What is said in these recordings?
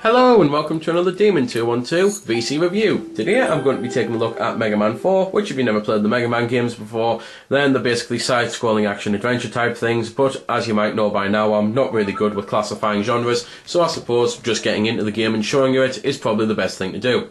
Hello and welcome to another Demon212 VC review. Today I'm going to be taking a look at Mega Man 4, which if you've never played the Mega Man games before, then they're basically side-scrolling action-adventure type things, but as you might know by now, I'm not really good with classifying genres, so I suppose just getting into the game and showing you it is probably the best thing to do.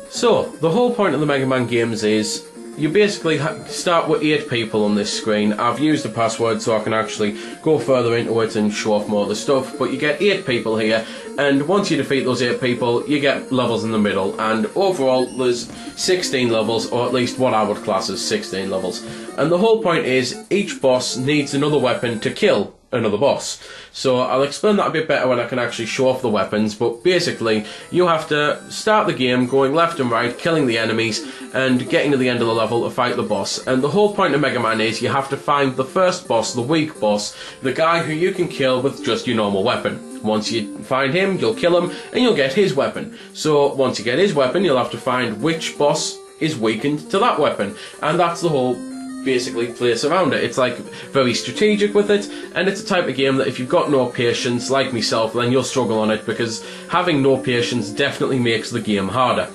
So, the whole point of the Mega Man games is you basically start with 8 people on this screen. I've used the password so I can actually go further into it and show off more of the stuff, but you get 8 people here, and once you defeat those 8 people, you get levels in the middle, and overall there's 16 levels, or at least what I would class as 16 levels. And the whole point is, each boss needs another weapon to kill another boss. So I'll explain that a bit better when I can actually show off the weapons, but basically you have to start the game going left and right, killing the enemies and getting to the end of the level to fight the boss. And the whole point of Mega Man is you have to find the first boss, the weak boss, the guy who you can kill with just your normal weapon. Once you find him, you'll kill him and you'll get his weapon. So once you get his weapon, you'll have to find which boss is weakened to that weapon, and that's the whole basically place around it. It's like very strategic with it, and it's a type of game that if you've got no patience like myself, then you'll struggle on it, because having no patience definitely makes the game harder,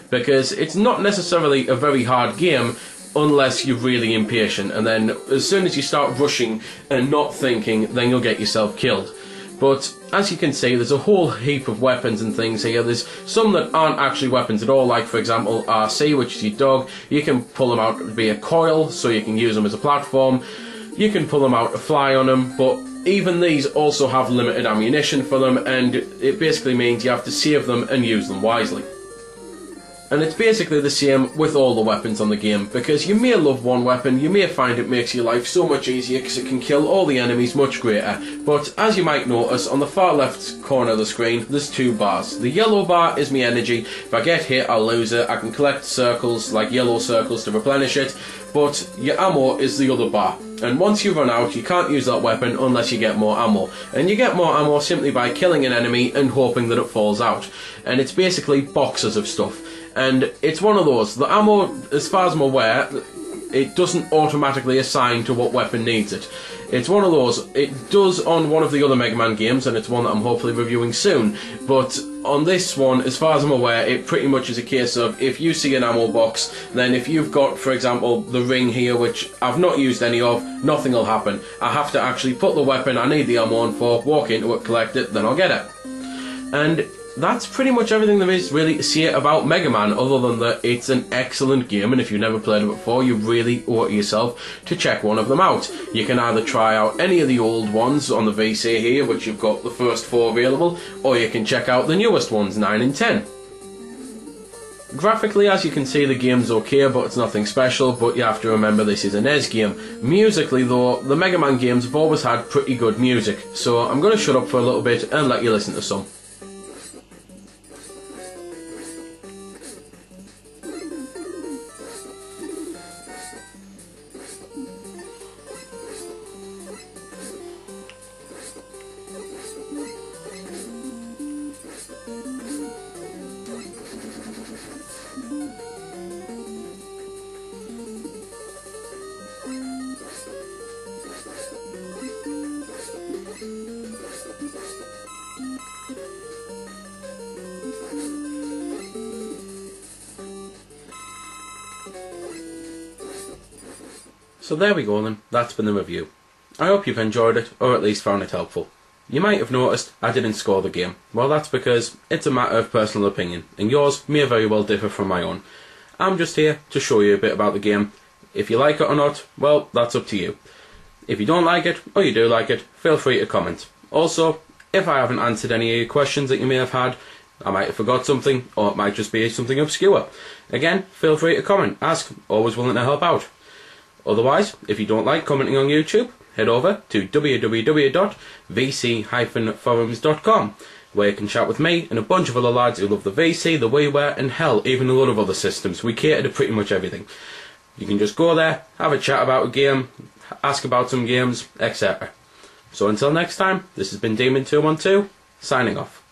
because it's not necessarily a very hard game unless you're really impatient, and then as soon as you start rushing and not thinking, then you'll get yourself killed. But as you can see, there's a whole heap of weapons and things here. There's some that aren't actually weapons at all, like for example RC, which is your dog. You can pull them out via coil, so you can use them as a platform. You can pull them out to fly on them, but even these also have limited ammunition for them, and it basically means you have to save them and use them wisely. And it's basically the same with all the weapons on the game, because you may love one weapon, you may find it makes your life so much easier because it can kill all the enemies much greater, but as you might notice, on the far left corner of the screen, there's 2 bars. The yellow bar is my energy. If I get hit, I'll lose it. I can collect circles, like yellow circles, to replenish it, but your ammo is the other bar. And once you run out, you can't use that weapon unless you get more ammo. And you get more ammo simply by killing an enemy and hoping that it falls out. And it's basically boxes of stuff. And it's one of those, the ammo, as far as I'm aware, it doesn't automatically assign to what weapon needs it. It's one of those, it does on one of the other Mega Man games, and it's one that I'm hopefully reviewing soon, but on this one, as far as I'm aware, it pretty much is a case of, if you see an ammo box, then if you've got, for example, the ring here, which I've not used any of, nothing will happen. I have to actually put the weapon I need the ammo on for, walk into it, collect it, then I'll get it. And that's pretty much everything there is really to say about Mega Man, other than that it's an excellent game, and if you've never played it before, you really owe it yourself to check one of them out. You can either try out any of the old ones on the VC here, which you've got the first 4 available, or you can check out the newest ones, 9 and 10. Graphically, as you can see, the game's okay, but it's nothing special, but you have to remember this is a NES game. Musically though, the Mega Man games have always had pretty good music, so I'm going to shut up for a little bit and let you listen to some. So there we go then, that's been the review. I hope you've enjoyed it, or at least found it helpful. You might have noticed I didn't score the game. Well, that's because it's a matter of personal opinion, and yours may very well differ from my own. I'm just here to show you a bit about the game. If you like it or not, well, that's up to you. If you don't like it, or you do like it, feel free to comment. Also, if I haven't answered any of your questions that you may have had, I might have forgot something, or it might just be something obscure. Again, feel free to comment, ask, always willing to help out. Otherwise, if you don't like commenting on YouTube, head over to www.vc-forums.com, where you can chat with me and a bunch of other lads who love the VC, the WiiWare, and hell, even a lot of other systems. We cater to pretty much everything. You can just go there, have a chat about a game, ask about some games, etc. So until next time, this has been Demon212, signing off.